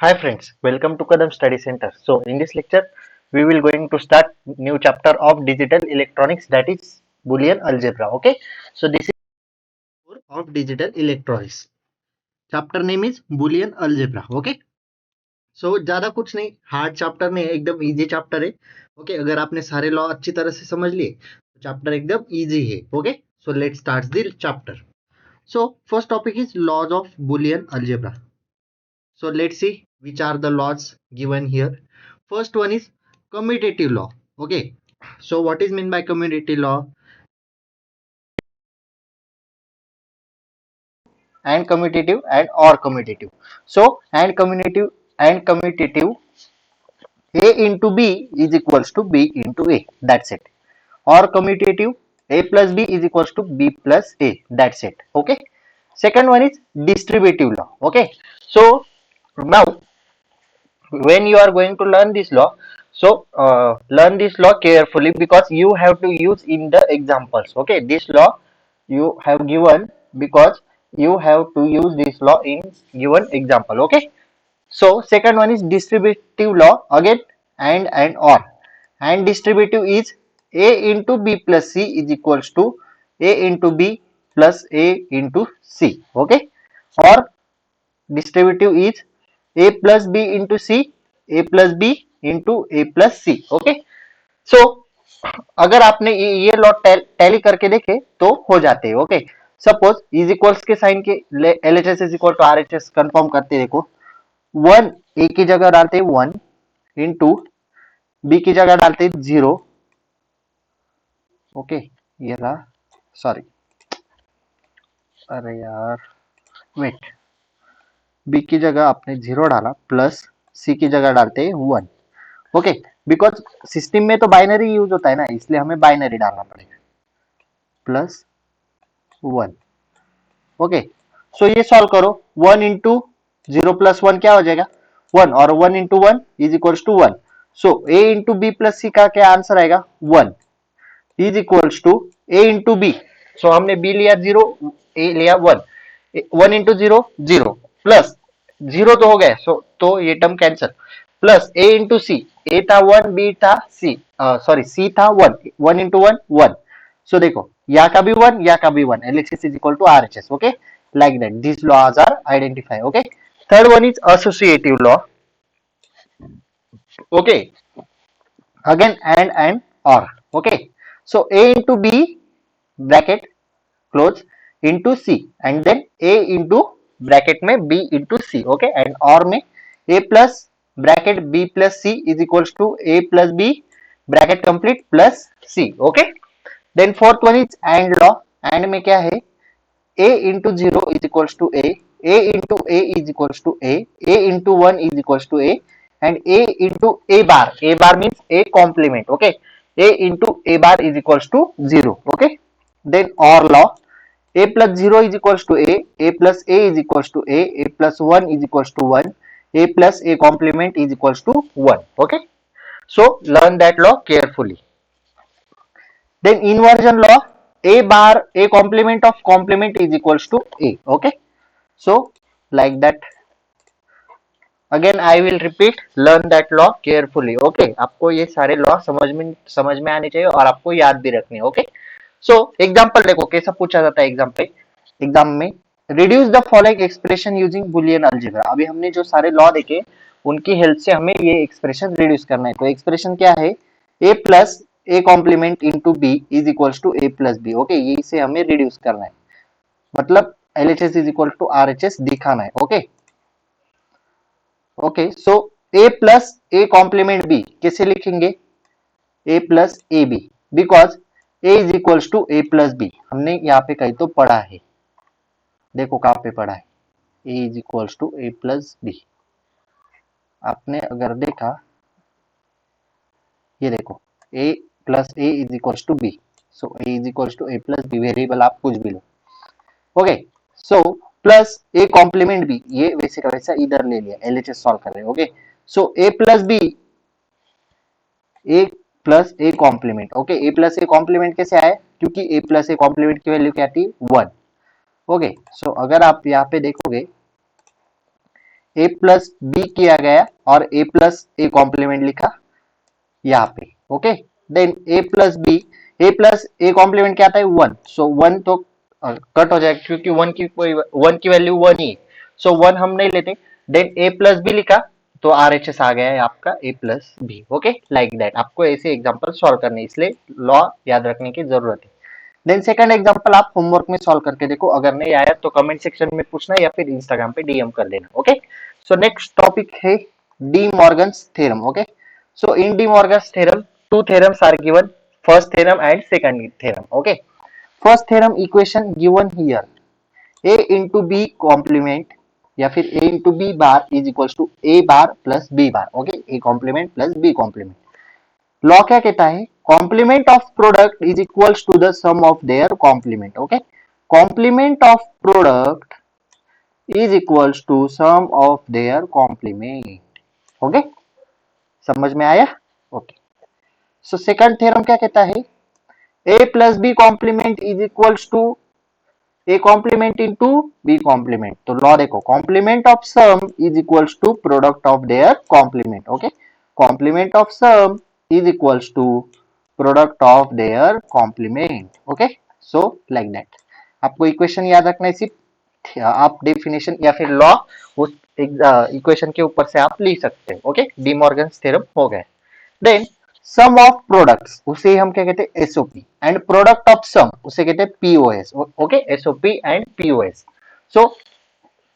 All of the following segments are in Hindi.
Hi friends, welcome to Kadam Study Center. So in this lecture, we will going to start new chapter of digital electronics, that is Boolean algebra. Okay, so this is of digital electronics. Chapter name is Boolean algebra. Okay, so ज्यादा कुछ नहीं, हार्ड चैप्टर नहीं है, एकदम इजी चैप्टर है. ओके, अगर आपने सारे लॉ अच्छी तरह से समझ लिए तो चैप्टर एकदम इजी है. Okay, so let's start the chapter. So first topic is laws of Boolean algebra. So let's see which are the laws given here. First one is commutative law. Okay, so what is meant by commutative law? And commutative and or commutative. So and commutative A into B is equals to B into A. That's it. Or commutative A plus B is equals to B plus A. That's it. Okay. Second one is distributive law. Okay. So now when you are going to learn this law, so learn this law carefully because you have to use in the examples. Okay, this law you have given because you have to use this law in given example. Okay, so second one is distributive law, again and or. And distributive is A into B plus C is equals to A into B plus A into C. Okay, or distributive is A plus B into C, A plus B into A plus C. Okay, so अगर आपने ये लॉ टैली करके देखे तो हो जाते हैं. ओके, सपोज इज इक्वल्स के साइन के L H S is equal to R H S confirm करते देखो. वन ए की जगह डालते हैं वन, इंटू बी की जगह डालते हैं जीरो. ओके, ये रहा, सॉरी, अरे यार वेट, बी की जगह आपने जीरो डाला प्लस सी की जगह डालते हैं वन. ओके, बिकॉज सिस्टम में तो बाइनरी यूज होता है ना, इसलिए हमें बाइनरी डालना पड़ेगा, प्लस वन. ओके, सो ये सॉल्व करो. One into zero plus one क्या हो जाएगा, वन, और one into one is equals to one. So A into B plus C का क्या आंसर आएगा, one is equals to A into B. So हमने बी लिया जीरो, ए लिया one, one into zero zero, plus zero तो हो गया, सो तो ये term cancel, plus A into C, A था वन, बी था सी, सॉरी सी था one, one into one one. So देखो या का भी वन या का भी one, LHS is equal to RHS. Okay, like that these laws are identified. Okay, third one is associative law. Okay, again and or. Okay, so a into b bracket close into c, and then a into bracket में b into c. Okay, and or में a plus bracket b plus c is equals to a plus b bracket complete plus c. Okay, then fourth one is and law. and में क्या है, a into zero is equals to a into a is equals to a into one is equals to a, and a into a bar means a complement. Okay, a into a bar is equals to zero. Okay, then or law, a plus zero is equals to a plus a is equals to a plus one is equals to one, a plus a complement is equals to one. Okay, so learn that law carefully. Then inversion law, a bar a complement of complement is equals to a. Okay, so like that, again I will repeat, learn that law carefully. Okay, आपको ये सारे लॉ समझ में आने चाहिए और आपको याद भी रखने. ओके, सो एग्जांपल देखो कैसा पूछा जाता है एग्जाम में. Reduce the following expression using Boolean algebra. अभी हमने जो सारे लॉ देखे उनकी हेल्प से हमें ये एक्सप्रेशन रिड्यूस करना है. तो एक्सप्रेशन क्या है, A plus A complement into B is equals to A plus B. Okay, ये इसे हमें रिड्यूस करना है, मतलब L H S is equal to R H S दिखाना है. Okay, okay, so A plus A complement B कैसे लिखेंगे, A plus A B, because A is equals to A plus B. हमने यहाँ पे कहीं तो पढ़ा है, देखो कहाँ पे पढ़ा है, A is equals to A plus B. आपने अगर देखा, ये देखो A plus A is equals to B, so A is equals to A plus B, variable आप कुछ भी लो. Okay, so plus A complement B, ये वैसे का वैसा इधर ले लिया, एलएचएस सॉल्व कर रहे हैं. Okay, so A plus B, A plus A complement. Okay, A plus A complement कैसे आए, क्योंकि ए प्लस ए कॉम्प्लीमेंट की वैल्यू क्या थी, वन. ओके, सो अगर आप यहाँ पे देखोगे ए प्लस बी किया गया और ए प्लस ए कॉम्प्लीमेंट लिखा यहाँ पे, okay. Then A plus A complement क्या आता है 1, सो 1 तो कट हो जाएगा क्योंकि 1 की वैल्यू 1 ही, सो 1 हम नहीं लेते। देन ए प्लस बी लिखा तो आरएचएस आ गया है आपका A plus B, okay, like that. आपको ऐसे एग्जांपल सॉल्व करने, इसलिए लॉ याद रखने की जरूरत है। देन सेकंड एग्जांपल आप होमवर्क में सॉल्व करके देखो, अगर नहीं आया तो कमेंट सेक्शन में पूछना या फिर इंस्टाग्राम पे डीएम कर देना, ओके। सो नेक्स्ट टॉपिक है D Morgan's theorem, okay. So in De Morgan's theorem, two theorems are given, first theorem and second theorem. Okay. First theorem equation given here, a into b complement या फिर a into b bar is equals to a bar plus b bar. Okay, a complement plus b complement. Law क्या कहता है? Complement of product is equals to the sum of their complement. Okay, complement of product is equals to sum of their complement. Okay, समझ में आया? ओके। सो सेकंड थ्योरम क्या कहता है? A plus B complement is equals to A complement into B complement. तो लॉ देखो, complement of sum is equals to product of their complement, okay. Complement of sum is equals to product of their complement, okay. So like that. आपको इक्वेशन याद रखना है, सिर्फ आप डेफिनेशन या फिर लॉ उस इक्वेशन के ऊपर से आप लिख सकते हैं, ओके। डी मॉर्गन्स थ्योरम हो गया। देन सम ऑफ प्रोडक्ट्स, उसे हम क्या कहते हैं? SOP. And product of sum उसे कहते हैं POS, okay. SOP and POS. So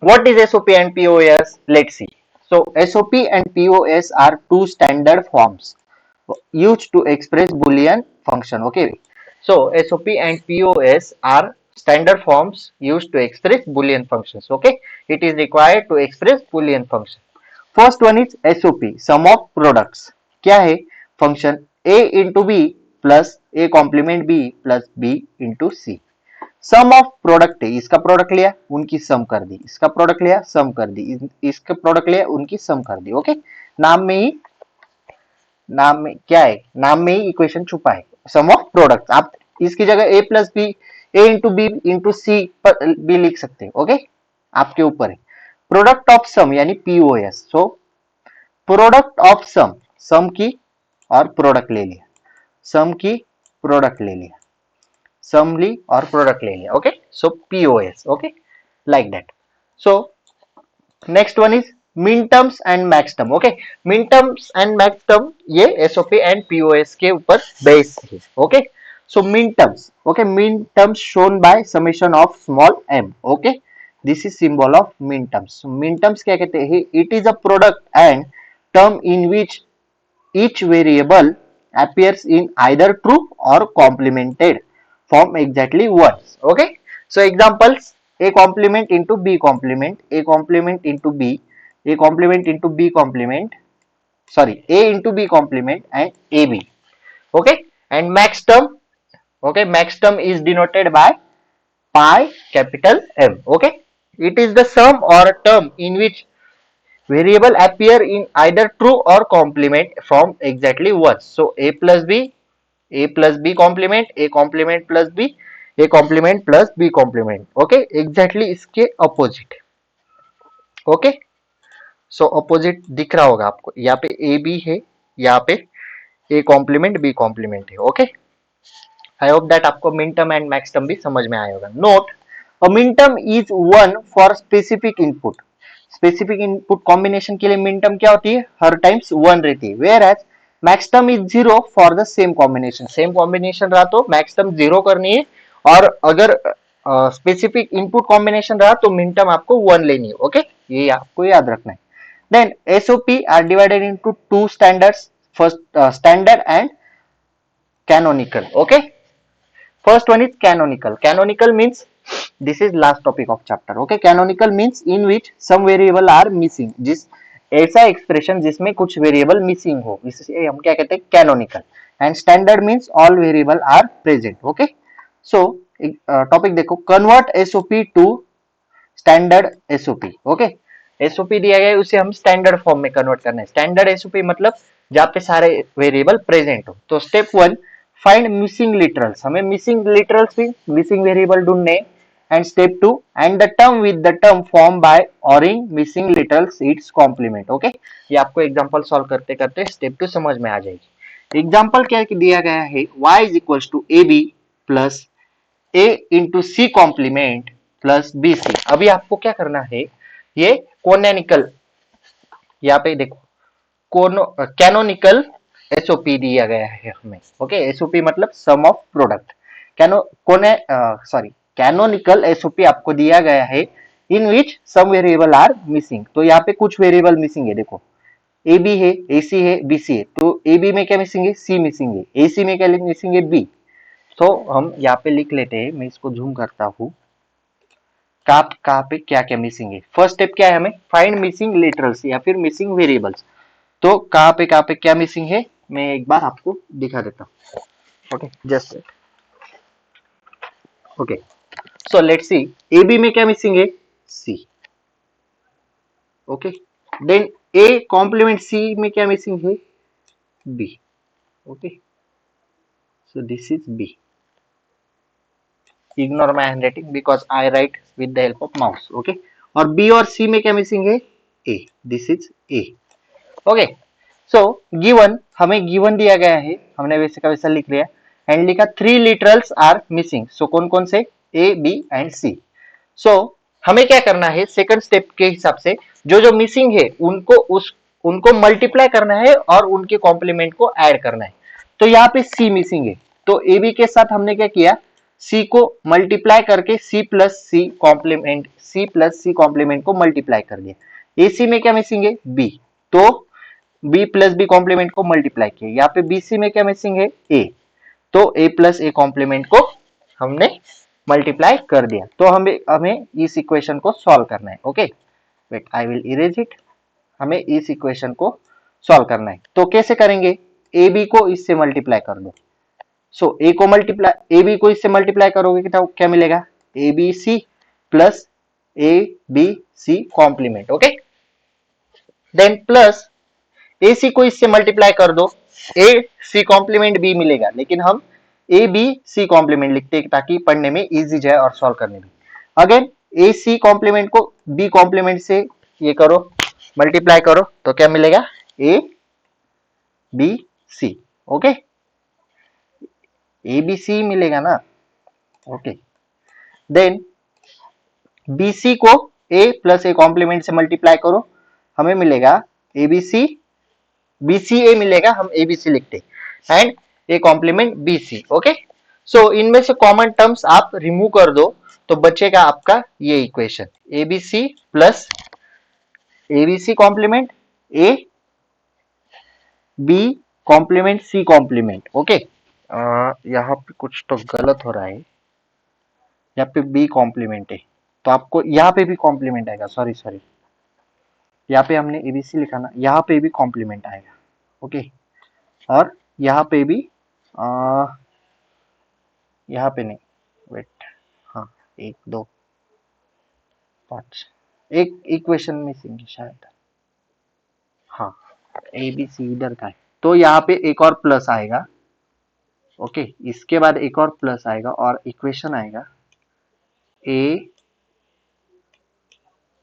what is SOP and POS? Let's see. So SOP and POS are two standard forms used to express boolean function, okay. So SOP and POS are standard forms used to express boolean functions, okay. It is required to express boolean function. First one is SOP, sum of products. क्या है? Function a into b plus a complement b plus b into c. Sum of product है, इसका प्रोडक्ट लिया उनकी सम कर दी, इसका प्रोडक्ट लिया सम कर दी, इसका प्रोडक्ट लिया उनकी सम कर दी, ओके। नाम में क्या है? नाम में ही इक्वेशन छुपा है, सम ऑफ प्रोडक्ट। आप इसकी जगह ए प्लस बी, ए इंटू बी इंटू सी पर भी लिख सकते हैं, ओके, आपके ऊपर है। प्रोडक्ट ऑफ सम यानी पीओएस। सो प्रोडक्ट ऑफ सम, सम की और प्रोडक्ट ले लिया, सम की प्रोडक्ट ले लिया, सम ली और प्रोडक्ट ले लिया, okay. So POS, okay, like that. So next one is min terms and max term, okay. Min terms and max term ये एसओपी एंड पीओएस के ऊपर बेस है, okay. So min terms, okay, min terms shown by summation of small m, okay. This is symbol of min terms. Min terms क्या कहते हैं? It is a product and term in which each variable appears in either true or complemented form exactly once, okay. So examples, a complement into b complement, a complement into b, a complement into b complement, sorry, a into b complement and ab, okay. And max term, okay, max term is denoted by pi capital M, okay. It is the sum or term in which variable appear in either true or complement form exactly once. So a plus b complement, a complement plus b, a complement plus b complement, okay, exactly इसके opposite, okay. So opposite दिख रहा होगा आपको, यहाँ पे a b है, यहाँ पे a complement b complement है, okay. I hope that आपको min term and max term भी समझ में आया होगा. Note, a min term is one for specific input. Specific input combination के लिए मिन टर्म क्या होती है? हर टाइम्स 1 रहती है, whereas max term is 0 for the same combination. Same combination रहा तो मैक्स टर्म 0 करनी है, और अगर स्पेसिफिक इनपुट कॉम्बिनेशन रहा तो मिन टर्म आपको 1 लेनी है, ओके, ये आपको याद रखना है। Then SOP are divided into two standards, first standard and canonical, okay. First one is canonical. Canonical means, this is last topic of chapter, okay. Canonical means in which some variable are missing, जिस ऐसा एक्सप्रेशन जिसमें कुछ वेरिएबल मिसिंग हो, इसे हम क्या कहते हैं? Canonical. And standard means all variable are present, okay. So topic देखो, convert SOP to standard SOP, okay. SOP दिया गया है, उसे हम स्टैंडर्ड फॉर्म में कन्वर्ट करना है। स्टैंडर्ड एसओपी मतलब जहाँ पे सारे वेरिएबल प्रेजेंट हो। तो स्टेप 1, फाइंड मिसिंग लिटरल्स। हमें मिसिंग लिटरल्स भी, मिसिंग वेरिएबल ढूंढने, and step 2 and the term with the term formed by oring missing littles its complement. Okay, ये आपको एग्जांपल सॉल्व करते करते स्टेप 2 समझ में आ जाएगी। एग्जांपल क्या दिया गया है, y is equals to ab plus a into c complement plus bc। अभी आपको क्या करना है, ये कोनैनिकल, यहाँ पे देखो कैनोनिकल एसओपी दिया गया है हमें। ओके, एसओपी मतलब सम ऑफ प्रोडक्ट। कैनोनिकल एसओपी आपको दिया गया है इन विच सम वेरिएबल आर मिसिंग। तो यहाँ पे कुछ वेरिएबल मिसिंग है, देखो ए बी है, ए सी है, बी सी है। तो ए बी में क्या मिसिंग है, सी मिसिंग है। ए सी में क्या मिसिंग है, बी। तो हम यहाँ पे लिख लेते हैं, मैं इसको जूम करता हूँ, कहाँ पे क्या क्या मिसिंग है। फर्स्ट स्टेप क्या है, हमें फाइंड मिसिंग लिटरल्स या फिर मिसिंग वेरिएबल्स। तो कहाँ पे क्या मिसिंग है, मैं एक बार आपको दिखा देता हूँ। Okay, just okay, so let's see A B में क्या मिसिंग है, C. Okay, then A complement C में क्या मिसिंग है, B. Okay, so this is B. Ignore my handwriting because I write with the help of mouse. Okay, और बी और सी में क्या मिसिंग है, A. This is A. Okay, so given, हमें गिवन दिया गया है, हमने वैसे का वैसा लिख लिया एंड लिखा 3 लिटरल्स आर मिसिंग। सो कौन कौन से, ए बी एंड सी। सो हमें क्या करना है, सेकंड स्टेप के हिसाब से जो जो मिसिंग है उनको मल्टीप्लाई करना है और उनके कॉम्प्लीमेंट को ऐड करना है। तो यहाँ पे सी मिसिंग है, तो ए बी के साथ हमने क्या किया, सी को मल्टीप्लाई करके सी प्लस सी कॉम्प्लीमेंट को मल्टीप्लाई कर दिया। ए सी में क्या मिसिंग है, बी, तो बी प्लस बी कॉम्प्लीमेंट को मल्टीप्लाई किया। यहाँ पे बीसी में क्या मिसिंग है, ए, तो ए प्लस ए कॉम्प्लीमेंट को हमने मल्टीप्लाई कर दिया। तो हमें इस इक्वेशन को सॉल्व करना है। Okay, wait, I will erase it. हमें इस इक्वेशन को सॉल्व करना है, तो कैसे करेंगे, ए बी को इससे मल्टीप्लाई कर दो। सो ए बी को इससे मल्टीप्लाई करोगे तो क्या मिलेगा, A B C plus A B C complement. Okay, then plus A C को इससे मल्टीप्लाई कर दो, ए सी कॉम्प्लीमेंट बी मिलेगा, लेकिन हम ए बी सी कॉम्प्लीमेंट लिखते हैं ताकि पढ़ने में इजी जाए और सॉल्व करने में। अगेन ए सी कॉम्प्लीमेंट को बी कॉम्प्लीमेंट से ये करो, मल्टीप्लाई करो, तो क्या मिलेगा, A B C. Okay, A B C मिलेगा ना। ओके, देन बी सी को ए प्लस ए कॉम्प्लीमेंट से मल्टीप्लाई करो, हमें मिलेगा ए बी सी, बीसीए मिलेगा, हम एबीसी लिखते and A complement BC. Okay, so इनमें से कॉमन टर्म्स आप रिमूव कर दो तो बचेगा आपका ये equation, ABC plus ABC complement A B complement C complement. Okay, यहाँ पे कुछ तो गलत हो रहा है, यहाँ पे बी कॉम्प्लीमेंट है तो आपको यहाँ पे भी कॉम्प्लीमेंट आएगा। सॉरी, यहाँ पे हमने एबीसी लिखा ना, यहाँ पे भी कॉम्प्लीमेंट आएगा। ओके, और यहाँ पे भी यहाँ पे नहीं, वेट, हाँ, 1 2 5, एक इक्वेशन मिसिंग है शायद, हाँ, ए बी सी इधर का है, तो यहाँ पे एक और प्लस आएगा। ओके, इसके बाद एक और प्लस आएगा और इक्वेशन आएगा ए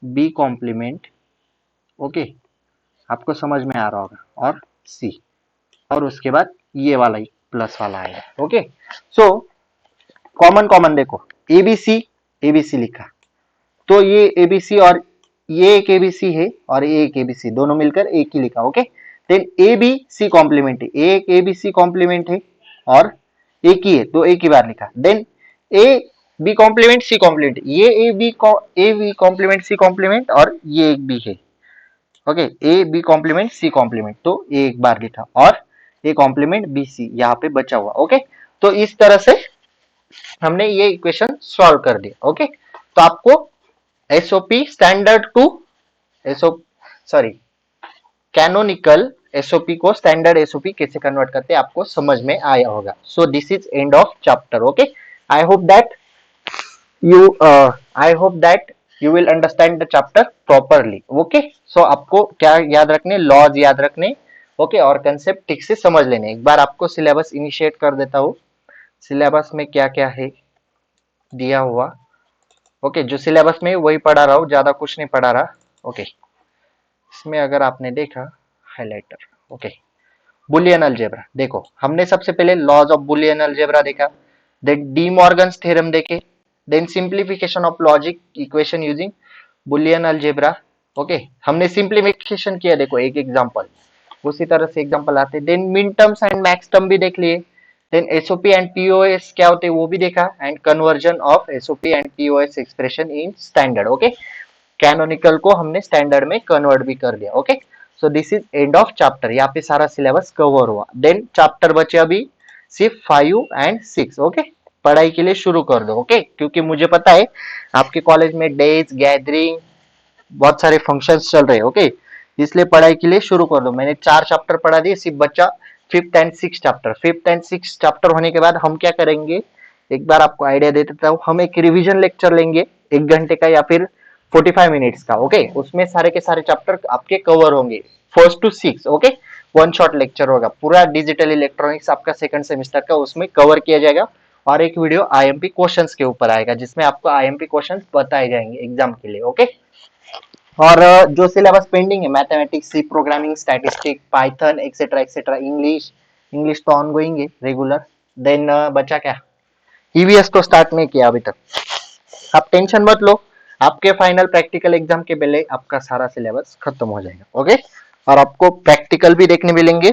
बी कॉम्प्लीमेंट। ओके, आपको समझ में आ रहा होगा, और सी, और उसके बाद ये वाला ही प्लस वाला आएगा। ओके, सो कॉमन देखो, एबीसी लिखा, तो ये एबीसी और ये एक एबीसी है और ये एक एबीसी, दोनों मिलकर एक ही लिखा। Okay, then A B C complement है, एक एबीसी कॉम्प्लीमेंट है और एक ही है, तो एक ही बार लिखा। Then A B complement C complement, ये A B complement C complement और ये एक बी है। Okay, A B complement C complement, तो ए एक बार लिखा और ए कॉम्प्लीमेंट बी सी यहाँ पे बचा हुआ। ओके, तो इस तरह से हमने ये इक्वेशन सॉल्व कर दिया। ओके, तो आपको SOP standard to canonical SOP को स्टैंडर्ड एसओपी कैसे कन्वर्ट करते हैं आपको समझ में आया होगा। So this is end of chapter. Okay, I hope that you will understand the chapter properly. Okay, so आपको क्या याद रखने, लॉज याद रखने। ओके, और कंसेप्ट ठीक से समझ लेने। एक बार आपको सिलेबस इनिशिएट कर देता हूँ, सिलेबस में क्या क्या है दिया हुआ। ओके जो सिलेबस में वही पढ़ा रहा हूँ, ज्यादा कुछ नहीं पढ़ा रहा। ओके इसमें अगर आपने देखा हाइलाइटर, ओके बुलियन अलजेब्रा देखो, हमने सबसे पहले लॉज ऑफ बुलियन अलजेब्रा देखा, देन डी मॉर्गन्स थ्योरम देखे, then simplification of logic equation using Boolean algebra. Okay हमने सिंप्लीफिकेशन किया, देखो एक एग्जांपल, उसी तरह से एग्जांपल आते हैं। देन मिन टर्म्स एंड मैक्स टर्म भी देख लिए, देन एसओपी एंड पीओएस क्या होते हैं वो भी देखा, and conversion of SOP and POS expression in standard. Okay canonical को हमने स्टैंडर्ड में कन्वर्ट भी कर दिया। Okay so this is end of chapter, यहाँ पे सारा सिलेबस कवर हुआ। देन चैप्टर बचे अभी सिर्फ 5 एंड 6। ओके पढ़ाई के लिए शुरू कर दो। ओके क्योंकि मुझे पता है आपके कॉलेज में डेज गैदरिंग बहुत सारे फंक्शंस चल रहे हैं। ओके इसलिए पढ़ाई के लिए शुरू कर दो। मैंने 4 चैप्टर पढ़ा दिए, सिर्फ बच्चा 5th and 6th chapter. 5th and 6th chapter होने के बाद हम क्या करेंगे, एक बार आपको आइडिया दे देता हूँ, हम एक रिवीजन लेक्चर लेंगे 1 घंटे का या फिर 45 मिनट्स का। ओके उसमें सारे के सारे चैप्टर आपके कवर होंगे 1st to 6th। Okay 1 shot lecture होगा, पूरा डिजिटल इलेक्ट्रॉनिक्स आपका 2nd सेमेस्टर का उसमें कवर किया जाएगा। और एक वीडियो आईएमपी क्वेश्चंस के ऊपर आएगा जिसमें आपको आईएमपी क्वेश्चंस बताए जाएंगे एग्जाम के लिए। ओके और जो सिलेबस पेंडिंग है mathematics, C programming, statistic, Python etcetera etcetera, English, English तो ऑनगोइंग है रेगुलर। देन बचा क्या, ईवीएस तो स्टार्ट नहीं किया अभी तक। आप टेंशन मत लो, आपके फाइनल प्रैक्टिकल एग्जाम के पहले आपका सारा सिलेबस खत्म हो जाएगा। ओके और आपको प्रैक्टिकल भी देखने मिलेंगे।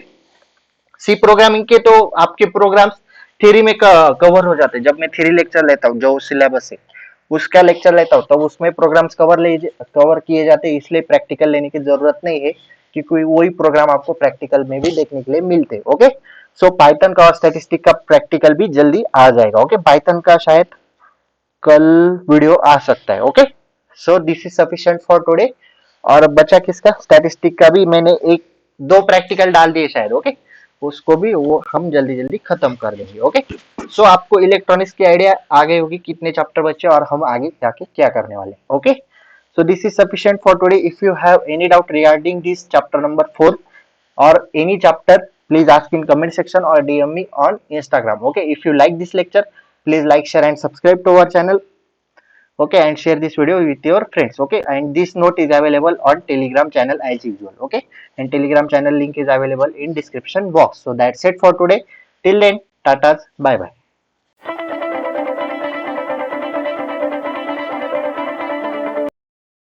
सी प्रोग्रामिंग के तो आपके प्रोग्राम्स थ्योरी में कवर हो जाते हैं। जब मैं थ्योरी लेक्चर लेता हूँ जो सिलेबस है उसका लेक्चर लेता हूँ तब उसमें प्रोग्राम्स कवर किए जाते हैं, इसलिए प्रैक्टिकल लेने की जरूरत नहीं है क्योंकि वही प्रोग्राम आपको प्रैक्टिकल में भी देखने के लिए मिलते हैं। ओके सो पाइथन का और स्टैटिस्टिक का प्रैक्टिकल भी जल्दी आ जाएगा। ओके पाइथन का शायद कल वीडियो आ सकता है। Okay so this is sufficient for today. और बचा किसका, स्टैटिस्टिक का भी मैंने 1-2 प्रैक्टिकल डाल दिए शायद। ओके उसको भी वो हम जल्दी जल्दी खत्म कर देंगे। ओके सो आपको इलेक्ट्रॉनिक्स की आइडिया आ गई होगी कितने चैप्टर बचे और हम आगे जाके क्या करने वाले। Okay so this is sufficient for today. If you have any doubt regarding this chapter number 4 or any chapter, please ask in comment section or DM me on Instagram. Okay if you like this lecture, please like, share and subscribe to our channel. Okay and share this video with your friends. Okay and this note is available on Telegram channel as usual. Okay and Telegram channel link is available in description box. So that's it for today. Till then, tatas, bye bye.